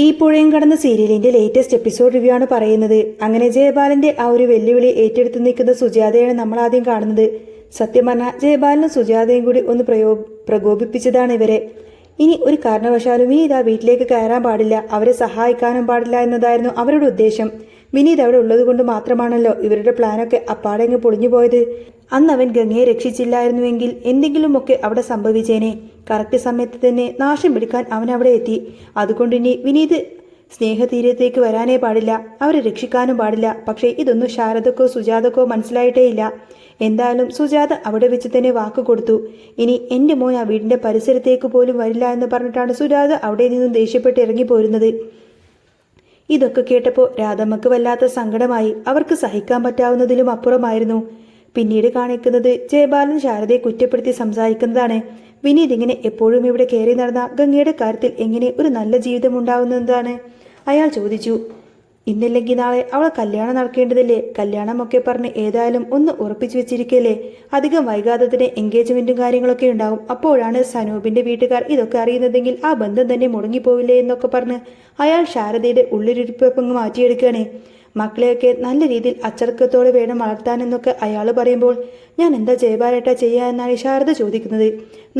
ഈ പുഴയും കടന്ന സീരിയലിന്റെ ലേറ്റസ്റ്റ് എപ്പിസോഡ് റിവ്യൂ ആണ് പറയുന്നത്. അങ്ങനെ ജയബാലന്റെ ആ ഒരു വെല്ലുവിളി ഏറ്റെടുത്ത് നിൽക്കുന്ന സുജാതയാണ് നമ്മൾ ആദ്യം കാണുന്നത്. സത്യം പറഞ്ഞാൽ ജയബാലനും സുജാതയും കൂടി ഒന്ന് പ്രകോപിപ്പിച്ചതാണ് ഇവരെ. ഇനി ഒരു കാരണവശാലും വിനീത് ആ വീട്ടിലേക്ക് കയറാൻ പാടില്ല, അവരെ സഹായിക്കാനും പാടില്ല എന്നതായിരുന്നു അവരുടെ ഉദ്ദേശം. വിനീത് അവിടെ ഉള്ളത് കൊണ്ട് മാത്രമാണല്ലോ ഇവരുടെ പ്ലാനൊക്കെ അപ്പാടെങ്ങ് പൊളിഞ്ഞു പോയത്. അന്ന് അവൻ ഗംഗയെ രക്ഷിച്ചില്ലായിരുന്നുവെങ്കിൽ എന്തെങ്കിലുമൊക്കെ അവിടെ സംഭവിച്ചേനെ. കറക്റ്റ് സമയത്ത് തന്നെ നാശം പിടിക്കാൻ അവൻ അവിടെ എത്തി. അതുകൊണ്ട് ഇനി വിനീത് സ്നേഹതീരത്തേക്ക് വരാനേ പാടില്ല, അവരെ രക്ഷിക്കാനും പാടില്ല. പക്ഷേ ഇതൊന്നും ശാരദക്കോ സുജാതക്കോ മനസ്സിലായിട്ടേയില്ല. എന്തായാലും സുജാത അവിടെ വെച്ച് തന്നെ വാക്ക് കൊടുത്തു. ഇനി എൻ്റെ മോൻ ആ വീടിൻ്റെ പരിസരത്തേക്ക് പോലും വരില്ല എന്ന് പറഞ്ഞിട്ടാണ് സുജാത അവിടെ നിന്നും ദേഷ്യപ്പെട്ട് ഇറങ്ങിപ്പോരുന്നത്. ഇതൊക്കെ കേട്ടപ്പോൾ രാധമ്മക്ക് വല്ലാത്ത സങ്കടമായി. അവർക്ക് സഹിക്കാൻ പറ്റാവുന്നതിലും അപ്പുറമായിരുന്നു. പിന്നീട് കാണിക്കുന്നത് ജയബാലൻ ശാരദയെ കുറ്റപ്പെടുത്തി സംസാരിക്കുന്നതാണ്. വിനീത് ഇങ്ങനെ എപ്പോഴും ഇവിടെ കയറി നടന്ന ഗംഗയുടെ കാര്യത്തിൽ എങ്ങനെ ഒരു നല്ല ജീവിതം ഉണ്ടാവുന്നതാണ് അയാൾ ചോദിച്ചു. ഇന്നല്ലെങ്കിൽ നാളെ അവളെ കല്യാണം നടക്കേണ്ടതല്ലേ? കല്യാണമൊക്കെ പറഞ്ഞ് ഏതായാലും ഒന്ന് ഉറപ്പിച്ചു വെച്ചിരിക്കല്ലേ. അധികം വൈകാതെ തന്നെ എൻഗേജ്മെന്റും കാര്യങ്ങളൊക്കെ ഉണ്ടാവും. അപ്പോഴാണ് സനൂപിന്റെ വീട്ടുകാർ ഇതൊക്കെ അറിയുന്നതെങ്കിൽ ആ ബന്ധം തന്നെ മുടങ്ങിപ്പോവില്ലേ എന്നൊക്കെ പറഞ്ഞ് അയാൾ ശാരദയുടെ ഉള്ളിലിരിപ്പങ്ങ് മാറ്റിയെടുക്കുകയാണ്. മക്കളെയൊക്കെ നല്ല രീതിയിൽ അച്ചടക്കത്തോടെ വേണം വളർത്താനെന്നൊക്കെ അയാൾ പറയുമ്പോൾ ഞാൻ എന്താ ജയബാലേട്ട ചെയ്യുക എന്നാണ് ശാരദ ചോദിക്കുന്നത്.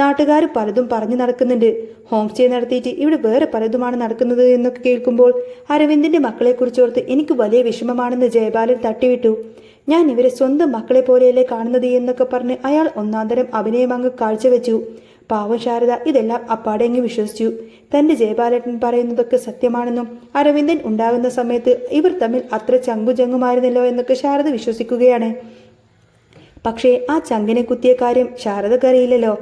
നാട്ടുകാർ പലതും പറഞ്ഞു നടക്കുന്നുണ്ട്. ഹോം സ്റ്റേ നടത്തിയിട്ട് ഇവിടെ വേറെ പലതുമാണ് നടക്കുന്നത് എന്നൊക്കെ കേൾക്കുമ്പോൾ അരവിന്ദിന്റെ മക്കളെക്കുറിച്ചോർത്ത് എനിക്ക് വലിയ വിഷമമാണെന്ന് ജയബാലൻ തട്ടിവിട്ടു. ഞാൻ ഇവരെ സ്വന്തം മക്കളെ പോലെയല്ലേ കാണുന്നത് എന്നൊക്കെ പറഞ്ഞ് അയാൾ ഒന്നാന്തരം അഭിനയം അങ്ങ് കാഴ്ചവെച്ചു. പാവം ശാരദ ഇതെല്ലാം അപ്പാടെങ്ങ് വിശ്വസിച്ചു. തന്റെ ജയബാലേട്ടൻ പറയുന്നതൊക്കെ സത്യമാണെന്നും അരവിന്ദൻ ഉണ്ടാകുന്ന സമയത്ത് ഇവർ തമ്മിൽ അത്ര ചങ്കുചങ്ങുമായിരുന്നല്ലോ എന്നൊക്കെ ശാരദ വിശ്വസിക്കുകയാണ്. പക്ഷേ ആ ചങ്കിനെ കുത്തിയ കാര്യം ശാരദക്കറിയില്ലല്ലോ.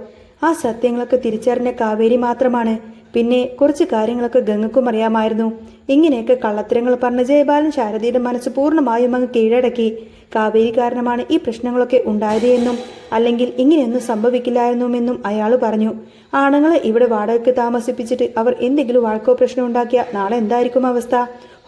ആ സത്യങ്ങളൊക്കെ തിരിച്ചറിഞ്ഞ കാവേരി മാത്രമാണ്. പിന്നെ കുറച്ച് കാര്യങ്ങളൊക്കെ ഗംഗക്കും അറിയാമായിരുന്നു. ഇങ്ങനെയൊക്കെ കള്ളത്തരങ്ങൾ പറഞ്ഞ ജയബാലൻ ശാരദയുടെ മനസ്സ് പൂർണ്ണമായും അങ്ങ് കീഴടക്കി. കാവേരി കാരണമാണ് ഈ പ്രശ്നങ്ങളൊക്കെ ഉണ്ടായത് എന്നും അല്ലെങ്കിൽ ഇങ്ങനെയൊന്നും സംഭവിക്കില്ലായിരുന്നുവെന്നും അയാൾ പറഞ്ഞു. ആണുങ്ങളെ ഇവിടെ വാടകയ്ക്ക് താമസിപ്പിച്ചിട്ട് അവർ എന്തെങ്കിലും വഴക്കോ പ്രശ്നം ഉണ്ടാക്കിയ നാളെ എന്തായിരിക്കും അവസ്ഥ?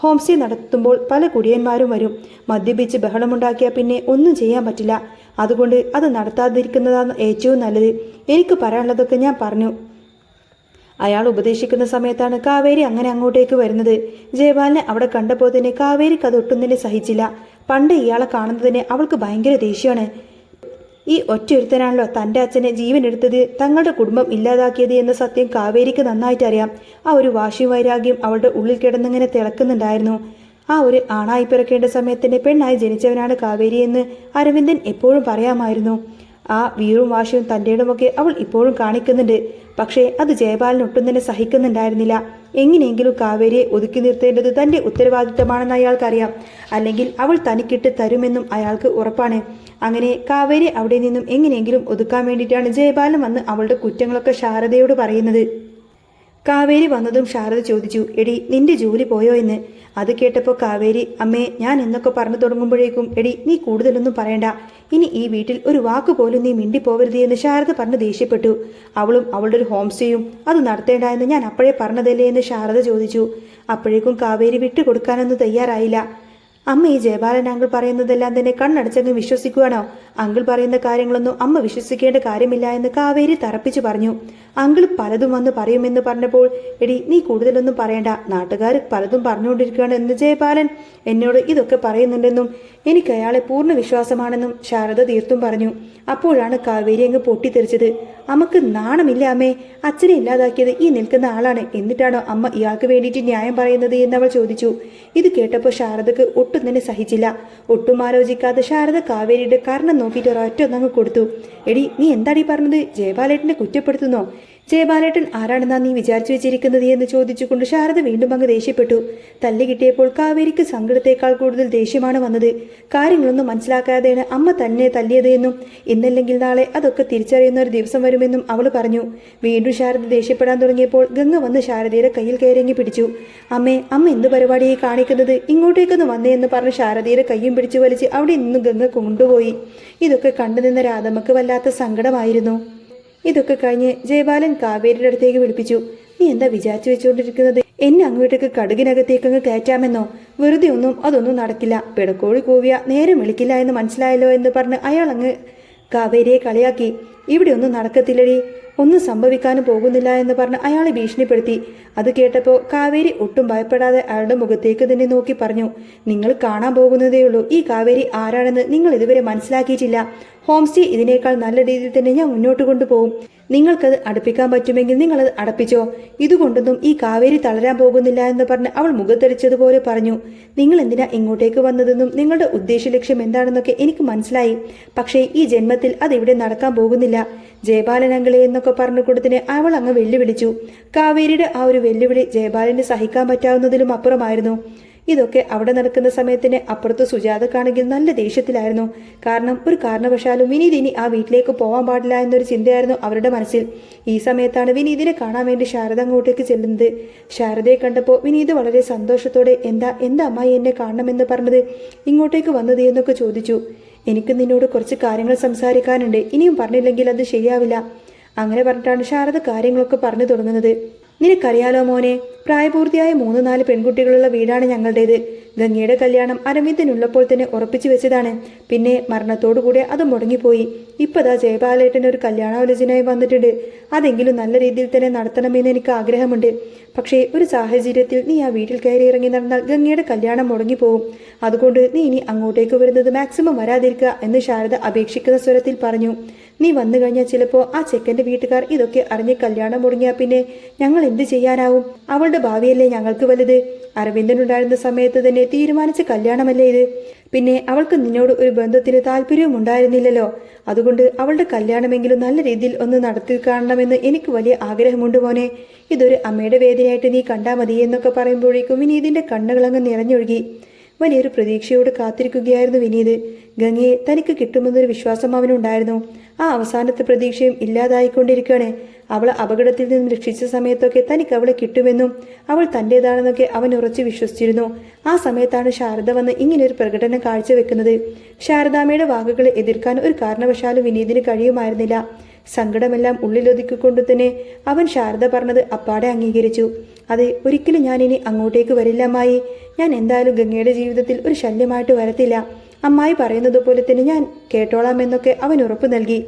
ഹോം സ്റ്റേ നടത്തുമ്പോൾ പല കുടിയന്മാരും വരും. മദ്യപിച്ച് ബഹളമുണ്ടാക്കിയാൽ പിന്നെ ഒന്നും ചെയ്യാൻ പറ്റില്ല. അതുകൊണ്ട് അത് നടത്താതിരിക്കുന്നതാണ് ഏറ്റവും നല്ലത്. എനിക്ക് പറയാനുള്ളതൊക്കെ ഞാൻ പറഞ്ഞു. അയാൾ ഉപദേശിക്കുന്ന സമയത്താണ് കാവേരി അങ്ങനെ അങ്ങോട്ടേക്ക് വരുന്നത്. ജയപാലിനെ അവിടെ കണ്ടപ്പോൾ തന്നെ കാവേരിക്ക് അതൊട്ടും തന്നെ സഹിച്ചില്ല. പണ്ട് ഇയാളെ കാണുന്നതിന് അവൾക്ക് ഭയങ്കര ദേഷ്യമാണ്. ഈ ഒറ്റയൊരുത്തനാണല്ലോ തൻ്റെ അച്ഛനെ ജീവൻ എടുത്തത്, തങ്ങളുടെ കുടുംബം ഇല്ലാതാക്കിയത് എന്ന സത്യം കാവേരിക്ക് നന്നായിട്ട് അറിയാം. ആ ഒരു വാശി വൈരാഗ്യം അവളുടെ ഉള്ളിൽ കിടന്നിങ്ങനെ തിളക്കുന്നുണ്ടായിരുന്നു. ആ ഒരു ആണായി പിറക്കേണ്ട സമയത്തിൻ്റെ പെണ്ണായി ജനിച്ചവനാണ് കാവേരി എന്ന് അരവിന്ദൻ എപ്പോഴും പറയാമായിരുന്നു. ആ വീറും വാശിയും തൻ്റെയുമൊക്കെ അവൾ ഇപ്പോഴും കാണിക്കുന്നുണ്ട്. പക്ഷേ അത് ജയപാലൻ ഒട്ടും തന്നെ സഹിക്കുന്നുണ്ടായിരുന്നില്ല. എങ്ങനെയെങ്കിലും കാവേരിയെ ഒതുക്കി നിർത്തേണ്ടത് തൻ്റെ ഉത്തരവാദിത്തമാണെന്ന് അയാൾക്കറിയാം. അല്ലെങ്കിൽ അവൾ തനിക്കിട്ട് തരുമെന്നും അയാൾക്ക് ഉറപ്പാണ്. അങ്ങനെ കാവേരി അവിടെ നിന്നും എങ്ങനെയെങ്കിലും ഒതുക്കാൻ വേണ്ടിയിട്ടാണ് ജയപാലൻ വന്ന് അവളുടെ കുറ്റങ്ങളൊക്കെ ശാരദയോട് പറയുന്നത്. കാവേരി വന്നതും ശാരദ ചോദിച്ചു, എടി നിന്റെ ജോലി പോയോ എന്ന്. അത് കേട്ടപ്പോൾ കാവേരി, അമ്മേ ഞാൻ എന്നൊക്കെ പറഞ്ഞു തുടങ്ങുമ്പോഴേക്കും എടി നീ കൂടുതലൊന്നും പറയണ്ട, ഇനി ഈ വീട്ടിൽ ഒരു വാക്ക് പോലും നീ മിണ്ടിപ്പോവരുത് എന്ന് ശാരദ പറഞ്ഞ് ദേഷ്യപ്പെട്ടു. അവളും അവളുടെ ഒരു ഹോം സ്റ്റേയും അത് നടത്തേണ്ട എന്ന് ഞാൻ അപ്പോഴേ പറഞ്ഞതല്ലേ എന്ന് ശാരദ ചോദിച്ചു. അപ്പോഴേക്കും കാവേരി വിട്ടുകൊടുക്കാനൊന്നും തയ്യാറായില്ല. അമ്മ ഈ ജയബാലൻ അങ്കിൾ പറയുന്നതെല്ലാം തന്നെ കണ്ണടച്ചങ്ങ് വിശ്വസിക്കുകയാണോ? അങ്കിൾ പറയുന്ന കാര്യങ്ങളൊന്നും അമ്മ വിശ്വസിക്കേണ്ട കാര്യമില്ല എന്ന് കാവേരി തറപ്പിച്ചു പറഞ്ഞു. അങ്കിൾ പലതും വന്ന് പറയുമെന്ന് പറഞ്ഞപ്പോൾ എടി നീ കൂടുതലൊന്നും പറയണ്ട, നാട്ടുകാർ പലതും പറഞ്ഞുകൊണ്ടിരിക്കുകയാണ് എന്ന് ജയബാലൻ എന്നോട് ഇതൊക്കെ പറയുന്നുണ്ടെന്നും എനിക്ക് അയാളെ പൂർണ്ണ വിശ്വാസമാണെന്നും ശാരദ തീർത്തും പറഞ്ഞു. അപ്പോഴാണ് കാവേരി അങ്ങ് പൊട്ടിത്തെറിച്ചത്. അമ്മക്ക് നാണമില്ല അമ്മേ, അച്ഛനെ ഇല്ലാതാക്കിയത് ഈ നിൽക്കുന്ന ആളാണ്, എന്നിട്ടാണോ അമ്മ ഇയാൾക്ക് വേണ്ടിയിട്ട് ന്യായം പറയുന്നത് എന്നവൾ ചോദിച്ചു. ഇത് കേട്ടപ്പോൾ ശാരദക്ക് ഒട്ടും തന്നെ സഹിച്ചില്ല. ഒട്ടും ആലോചിക്കാതെ ശാരദ കാവേരിയുടെ കർണം നോക്കിയിട്ട് ഒരൊറ്റ ഒന്നങ്ങ് കൊടുത്തു. എടി നീ എന്താടി പറഞ്ഞത്? ജയബാലേട്ടനെ കുറ്റപ്പെടുത്തുന്നോ? ജയബാലേട്ടൻ ആരാണെന്നാ നീ വിചാരിച്ചു വെച്ചിരിക്കുന്നത് എന്ന് ചോദിച്ചുകൊണ്ട് ശാരദ വീണ്ടും അങ്ങ് ദേഷ്യപ്പെട്ടു. തല്ലി കിട്ടിയപ്പോൾ കാവേരിക്ക് സങ്കടത്തേക്കാൾ കൂടുതൽ ദേഷ്യമാണ് വന്നത്. കാര്യങ്ങളൊന്നും മനസ്സിലാക്കാതെയാണ് അമ്മ തന്നെ തല്ലിയത് എന്നും ഇന്നല്ലെങ്കിൽ നാളെ അതൊക്കെ തിരിച്ചറിയുന്ന ഒരു ദിവസം വരുമെന്നും അവൾ പറഞ്ഞു. വീണ്ടും ശാരദ ദേഷ്യപ്പെടാൻ തുടങ്ങിയപ്പോൾ ഗംഗ വന്ന് ശാരദയുടെ കയ്യിൽ കയറിങ്ങി പിടിച്ചു. അമ്മ എന്ത് പരിപാടിയായി കാണിക്കുന്നത്? ഇങ്ങോട്ടേക്കൊന്ന് വന്നേ എന്ന് പറഞ്ഞ് ശാരദയുടെ കയ്യും പിടിച്ചു വലിച്ച് അവിടെ നിന്നും ഗംഗ കൊണ്ടുപോയി. ഇതൊക്കെ കണ്ടുനിന്ന രാധമ്മക്ക് വല്ലാത്ത സങ്കടമായിരുന്നു. ഇതൊക്കെ കഴിഞ്ഞ് ജയബാലൻ കാവേരിയുടെ അടുത്തേക്ക് വിളിപ്പിച്ചു. നീ എന്താ വിചാരിച്ചു വെച്ചുകൊണ്ടിരിക്കുന്നത്? എന്നെ അങ്ങോട്ടേക്ക് കടുകിനകത്തേക്ക് അങ്ങ് കയറ്റാമെന്നോ? വെറുതെ അതൊന്നും നടക്കില്ല. പിടക്കോഴി കൂവിയ നേരം വിളിക്കില്ല എന്ന് മനസ്സിലായല്ലോ എന്ന് പറഞ്ഞ് അയാൾ അങ്ങ് കാവേരിയെ കളിയാക്കി. ഇവിടെ ഒന്നും നടക്കത്തില്ലടി, ഒന്നും സംഭവിക്കാനും പോകുന്നില്ല എന്ന് പറഞ്ഞ് അയാളെ ഭീഷണിപ്പെടുത്തി. അത് കേട്ടപ്പോൾ കാവേരി ഒട്ടും ഭയപ്പെടാതെ അയാളുടെ മുഖത്തേക്ക് തന്നെ നോക്കി പറഞ്ഞു, നിങ്ങൾ കാണാൻ പോകുന്നതേയുള്ളൂ. ഈ കാവേരി ആരാണെന്ന് നിങ്ങൾ ഇതുവരെ മനസ്സിലാക്കിയിട്ടില്ല. ഹോം സ്റ്റേ ഇതിനേക്കാൾ നല്ല രീതിയിൽ തന്നെ ഞാൻ മുന്നോട്ട് കൊണ്ടുപോകും. നിങ്ങൾക്കത് അടുപ്പിക്കാൻ പറ്റുമെങ്കിൽ നിങ്ങളത് അടപ്പിച്ചോ. ഇതുകൊണ്ടൊന്നും ഈ കാവേരി തളരാൻ പോകുന്നില്ല എന്ന് പറഞ്ഞ് അവൾ മുഖത്തടിച്ചതുപോലെ പറഞ്ഞു. നിങ്ങൾ എന്തിനാ ഇങ്ങോട്ടേക്ക് വന്നതെന്നും നിങ്ങളുടെ ഉദ്ദേശ ലക്ഷ്യം എന്താണെന്നൊക്കെ എനിക്ക് മനസ്സിലായി. പക്ഷേ ഈ ജന്മത്തിൽ അതിവിടെ നടക്കാൻ പോകുന്നില്ല. ജയപാലൻ അങ്കിളെ എന്നൊക്കെ പറഞ്ഞു കൊടുത്തിന് അവൾ അങ്ങ് വെല്ലുവിളിച്ചു. കാവേരിയുടെ ആ ഒരു വെല്ലുവിളി ജയപാലന് സഹിക്കാൻ പറ്റാവുന്നതിലും അപ്പുറമായിരുന്നു. ഇതൊക്കെ അവിടെ നടക്കുന്ന സമയത്തിന് അപ്പുറത്ത് സുജാതക്കാണെങ്കിൽ നല്ല ദേഷ്യത്തിലായിരുന്നു. കാരണം ഒരു കാരണവശാലും വിനീത് ഇനി ആ വീട്ടിലേക്ക് പോകാൻ പാടില്ല എന്നൊരു ചിന്തയായിരുന്നു അവരുടെ മനസ്സിൽ. ഈ സമയത്താണ് വിനീതിനെ കാണാൻ വേണ്ടി ശാരദ അങ്ങോട്ടേക്ക് ചെല്ലുന്നത്. ശാരദയെ കണ്ടപ്പോൾ വിനീത് വളരെ സന്തോഷത്തോടെ എന്താ അമ്മായി എന്നെ കാണണമെന്ന് പറഞ്ഞത്, ഇങ്ങോട്ടേക്ക് വന്നത് എന്നൊക്കെ ചോദിച്ചു. എനിക്ക് നിന്നോട് കുറച്ച് കാര്യങ്ങൾ സംസാരിക്കാനുണ്ട്, ഇനിയും പറഞ്ഞില്ലെങ്കിൽ അത് ശരിയാവില്ല. അങ്ങനെ പറഞ്ഞിട്ടാണ് ശാരദ കാര്യങ്ങളൊക്കെ പറഞ്ഞു തുടങ്ങുന്നത്. നിനക്കറിയാലോ മോനെ, പ്രായപൂർത്തിയായ 3-4 പെൺകുട്ടികളുള്ള വീടാണ് ഞങ്ങളുടേത്. ഗംഗയുടെ കല്യാണം അരവിന്ദനുള്ളപ്പോൾ തന്നെ ഉറപ്പിച്ചു വെച്ചതാണ്. പിന്നെ മരണത്തോടുകൂടെ അത് മുടങ്ങിപ്പോയി. ഇപ്പതാ ജയപാലേട്ടന് ഒരു കല്യാണാലോചനയായി വന്നിട്ടുണ്ട്. അതെങ്കിലും നല്ല രീതിയിൽ തന്നെ നടത്തണമെന്ന് എനിക്ക് ആഗ്രഹമുണ്ട്. പക്ഷേ ഒരു സാഹചര്യത്തിൽ നീ ആ വീട്ടിൽ കയറി ഇറങ്ങി നടന്നാൽ ഗംഗയുടെ കല്യാണം മുടങ്ങിപ്പോവും. അതുകൊണ്ട് നീ ഇനി അങ്ങോട്ടേക്ക് വരുന്നത് മാക്സിമം വരാതിരിക്കുക എന്ന് ശാരദ അപേക്ഷിക്കുന്ന സ്വരത്തിൽ പറഞ്ഞു. നീ വന്നു കഴിഞ്ഞാൽ ചിലപ്പോൾ ആ ചെക്കൻ്റെ വീട്ടുകാർ ഇതൊക്കെ അറിഞ്ഞ് കല്യാണം മുടങ്ങിയാൽ പിന്നെ ഞങ്ങൾ എന്ത് ചെയ്യാനാവും? അവളുടെ ഭാവിയല്ലേ ഞങ്ങൾക്ക് വലുത്. അരവിന്ദനുണ്ടായിരുന്ന സമയത്ത് തന്നെ തീരുമാനിച്ച കല്യാണമല്ലേ ഇത്. പിന്നെ അവൾക്ക് നിന്നോട് ഒരു ബന്ധത്തിന് താല്പര്യവും ഉണ്ടായിരുന്നില്ലല്ലോ. അതുകൊണ്ട് അവളുടെ കല്യാണമെങ്കിലും നല്ല രീതിയിൽ ഒന്ന് നടത്തി കാണണമെന്ന് എനിക്ക് വലിയ ആഗ്രഹമുണ്ട് മോനെ. ഇതൊരു അമ്മയുടെ വേദനയായിട്ട് നീ കണ്ടാൽ മതി എന്നൊക്കെ പറയുമ്പോഴേക്കും വിനീതിൻ്റെ കണ്ണുകളങ്ങ് നിറഞ്ഞൊഴുകി. വലിയൊരു പ്രതീക്ഷയോട് കാത്തിരിക്കുകയായിരുന്നു വിനീത്. ഗംഗയെ തനിക്ക് കിട്ടുമെന്നൊരു വിശ്വാസം അവനുണ്ടായിരുന്നു. ആ അവസാനത്തെ പ്രതീക്ഷയും ഇല്ലാതായിക്കൊണ്ടിരിക്കുകയാണ്. അവളെ അപകടത്തിൽ നിന്നും രക്ഷിച്ച സമയത്തൊക്കെ തനിക്ക് അവളെ കിട്ടുമെന്നും അവൾ തൻ്റേതാണെന്നൊക്കെ അവൻ ഉറച്ചു വിശ്വസിച്ചിരുന്നു. ആ സമയത്താണ് ശാരദ വന്ന് ഇങ്ങനെയൊരു പ്രകടനം കാഴ്ചവെക്കുന്നത്. ശാരദാമ്മയുടെ വാക്കുകളെ എതിർക്കാൻ ഒരു കാരണവശാലും വിനീതിന് കഴിയുമായിരുന്നില്ല. സങ്കടമെല്ലാം ഉള്ളിലൊതുക്കിക്കൊണ്ടു തന്നെ അവൻ ശാരദ പറഞ്ഞത് അപ്പാടെ അംഗീകരിച്ചു. അതെ, ഒരിക്കലും ഞാൻ ഇനി അങ്ങോട്ടേക്ക് വരില്ല അമ്മായി. ഞാൻ എന്തായാലും ഗംഗയുടെ ജീവിതത്തിൽ ഒരു ശല്യമായിട്ട് വരത്തില്ല. അമ്മായി പറയുന്നത് പോലെ തന്നെ ഞാൻ കേട്ടോളാം എന്നൊക്കെ അവൻ ഉറപ്പു നൽകി.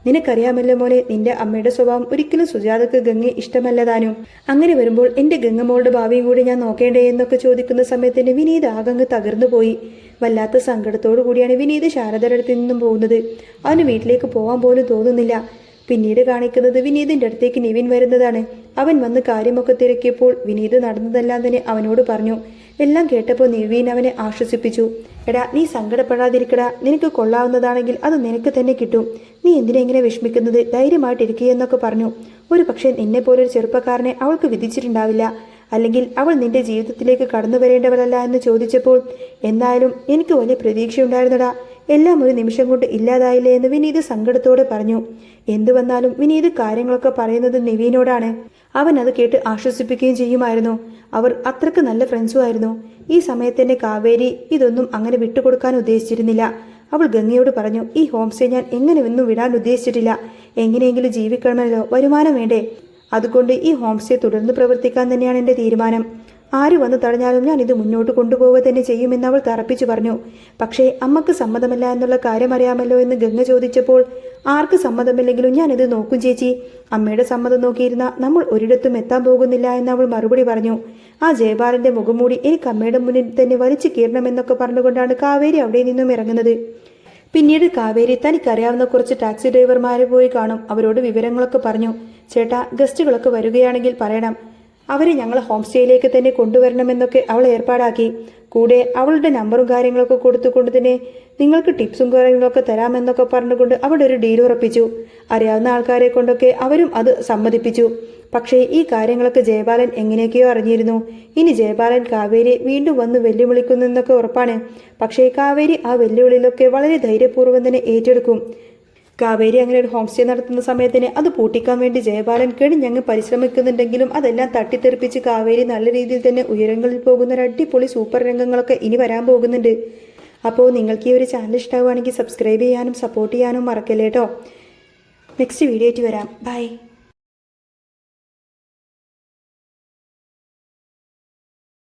നിനക്കറിയാമല്ലോ മോനെ, നിന്റെ അമ്മയുടെ സ്വഭാവം ഒരിക്കലും സുജാതക്ക് ഗംഗ ഇഷ്ടമല്ലതാനും. അങ്ങനെ വരുമ്പോൾ എൻ്റെ ഗംഗമോളുടെ ഭാവിയും കൂടി ഞാൻ നോക്കേണ്ടേ എന്നൊക്കെ ചോദിക്കുന്ന സമയത്തിന് വിനീത് ആകങ്ങ് തകർന്നു പോയി. വല്ലാത്ത സങ്കടത്തോടു കൂടിയാണ് വിനീത് ശാരദയുടെ അടുത്ത് നിന്നും പോകുന്നത്. അവന് വീട്ടിലേക്ക് പോകാൻ പോലും തോന്നുന്നില്ല. പിന്നീട് കാണിക്കുന്നത് വിനീതിൻ്റെ അടുത്തേക്ക് നിവിൻ വരുന്നതാണ്. അവൻ വന്ന് കാര്യമൊക്കെ തിരക്കിയപ്പോൾ വിനീത് നടന്നതെല്ലാം തന്നെ അവനോട് പറഞ്ഞു. എല്ലാം കേട്ടപ്പോൾ നിവിൻ അവനെ ആശ്വസിപ്പിച്ചു. എടാ, നീ സങ്കടപ്പെടാതിരിക്കടാ. നിനക്ക് കൊള്ളാവുന്നതാണെങ്കിൽ അത് നിനക്ക് തന്നെ കിട്ടും. നീ എന്തിനെങ്ങനെ വിഷമിക്കുന്നത്? ധൈര്യമായിട്ടിരിക്കുകയെന്നൊക്കെ പറഞ്ഞു. ഒരു പക്ഷേ നിന്നെപ്പോലൊരു ചെറുപ്പക്കാരനെ അവൾക്ക് വിധിച്ചിട്ടുണ്ടാവില്ല. അല്ലെങ്കിൽ അവൾ നിന്റെ ജീവിതത്തിലേക്ക് കടന്നു വരേണ്ടവരല്ല എന്ന് ചോദിച്ചപ്പോൾ എന്തായാലും എനിക്ക് വലിയ പ്രതീക്ഷയുണ്ടായിരുന്നടാ. എല്ലാം ഒരു നിമിഷം കൊണ്ട് ഇല്ലാതായില്ലേ എന്ന് വിനീത് സങ്കടത്തോടെ പറഞ്ഞു. എന്തു വന്നാലും വിനീത് കാര്യങ്ങളൊക്കെ പറയുന്നത് നിവീനോടാണ്. അവൻ അത് കേട്ട് ആശ്വസിപ്പിക്കുകയും ചെയ്യുമായിരുന്നു. അവർ അത്രക്ക് നല്ല ഫ്രണ്ട്സും ആയിരുന്നു. ഈ സമയത്തന്നെ കാവേരി ഇതൊന്നും അങ്ങനെ വിട്ടുകൊടുക്കാൻ ഉദ്ദേശിച്ചിരുന്നില്ല. അവൾ ഗംഗയോട് പറഞ്ഞു, ഈ ഹോം സ്റ്റേ ഞാൻ എങ്ങനെ ഒന്നും വിടാൻ ഉദ്ദേശിച്ചിട്ടില്ല. എങ്ങനെയെങ്കിലും ജീവിക്കണമല്ലോ, വരുമാനം വേണ്ടേ. അതുകൊണ്ട് ഈ ഹോം സ്റ്റേ തുടർന്ന് പ്രവർത്തിക്കാൻ തന്നെയാണ് എൻ്റെ തീരുമാനം. ആര് വന്ന് തടഞ്ഞാലും ഞാൻ ഇത് മുന്നോട്ട് കൊണ്ടുപോവുക തന്നെ ചെയ്യുമെന്ന് അവൾ തറപ്പിച്ചു പറഞ്ഞു. പക്ഷേ അമ്മക്ക് സമ്മതമല്ല എന്നുള്ള കാര്യം അറിയാമല്ലോ എന്ന് ഗംഗ ചോദിച്ചപ്പോൾ ആർക്ക് സമ്മതമില്ലെങ്കിലും ഞാനിത് നോക്കും ചേച്ചി. അമ്മയുടെ സമ്മതം നോക്കിയിരുന്ന നമ്മൾ ഒരിടത്തും എത്താൻ പോകുന്നില്ല എന്ന് അവൾ മറുപടി പറഞ്ഞു. ആ ജയപാലന്റെ മുഖംമൂടി എനിക്ക് അമ്മയുടെ മുന്നിൽ തന്നെ വലിച്ചു കീറണമെന്നൊക്കെ പറഞ്ഞുകൊണ്ടാണ് കാവേരി അവിടെ നിന്നും ഇറങ്ങുന്നത്. പിന്നീട് കാവേരി തനിക്കറിയാവുന്ന കുറച്ച് ടാക്സി ഡ്രൈവർമാരെ പോയി കാണും. അവരോട് വിവരങ്ങളൊക്കെ പറഞ്ഞു. ചേട്ടാ, ഗസ്റ്റുകളൊക്കെ വരികയാണെങ്കിൽ പറയണം, അവരെ ഞങ്ങൾ ഹോം സ്റ്റേയിലേക്ക് തന്നെ കൊണ്ടുവരണമെന്നൊക്കെ അവൾ ഏർപ്പാടാക്കി. കൂടെ അവളുടെ നമ്പറും കാര്യങ്ങളൊക്കെ കൊടുത്തുകൊണ്ട് തന്നെ നിങ്ങൾക്ക് ടിപ്സും കാര്യങ്ങളൊക്കെ തരാമെന്നൊക്കെ പറഞ്ഞുകൊണ്ട് അവിടെ ഒരു ഡീൽ ഉറപ്പിച്ചു. അറിയാവുന്ന ആൾക്കാരെ കൊണ്ടൊക്കെ അവരും അത് സമ്മതിപ്പിച്ചു. പക്ഷേ ഈ കാര്യങ്ങളൊക്കെ ജയപാലൻ എങ്ങനെയൊക്കെയോ അറിഞ്ഞിരുന്നു. ഇനി ജയപാലൻ കാവേരി വീണ്ടും വന്ന് വെല്ലുവിളിക്കുന്നെന്നൊക്കെ ഉറപ്പാണ്. പക്ഷേ കാവേരി ആ വെല്ലുവിളിയിലൊക്കെ വളരെ ധൈര്യപൂർവ്വം തന്നെ ഏറ്റെടുക്കും. കാവേരി അങ്ങനെ ഒരു ഹോം സ്റ്റേ നടത്തുന്ന സമയത്തിന് അത് പൂട്ടിക്കാൻ വേണ്ടി ജയപാലൻ കിണിഞ്ഞങ്ങ് പരിശ്രമിക്കുന്നുണ്ടെങ്കിലും അതെല്ലാം തട്ടിത്തെറിപ്പിച്ച് കാവേരി നല്ല രീതിയിൽ തന്നെ ഉയരങ്ങളിൽ പോകുന്ന ഒരു അടിപൊളി സൂപ്പർ രംഗങ്ങളൊക്കെ ഇനി വരാൻ പോകുന്നുണ്ട്. അപ്പോൾ നിങ്ങൾക്ക് ഈ ഒരു ചാനൽ ഇഷ്ടമാവുകയാണെങ്കിൽ സബ്സ്ക്രൈബ് ചെയ്യാനും സപ്പോർട്ട് ചെയ്യാനും മറക്കല്ലേ കേട്ടോ. നെക്സ്റ്റ് വീഡിയോ ആയിട്ട് വരാം. ബൈ.